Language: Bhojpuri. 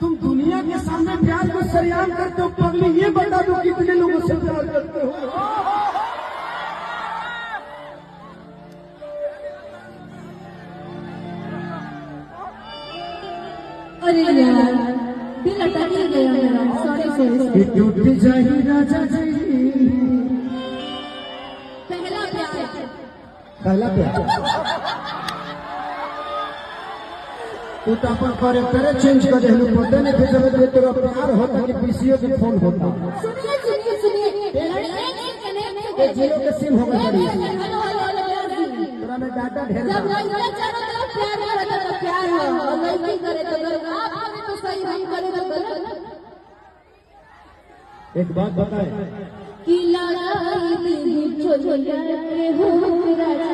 तुम दुनिया के सामने प्यार को सरेआम करते हो पगली, ये बता दो कितने लोगों से प्यार करते हो। अरे यार दिल अटक ही गया मेरा, सॉरी सॉरी। टूट जाए राजा जी पहला प्यार, पहला प्यार। तू तो अपन कैरेक्टर चेंज कर देलू, पता नहीं फिर समझ में तेरा प्यार होता कि पीसीओ के फोन होता। सुनिए सुनिए सुनिए, लड़के के कनेक्ट ये जियो के सिम हो गया। हेलो हेलो हेलो, तेरा में डाटा ढेर जब लड़का चारों तरफ प्यार करे तो प्यार है, और लड़की करे तो गलत। आप करे तो सही, हम करे तो गलत। एक बात बताए कि लड़ाई दिल छोड़ के हो राजा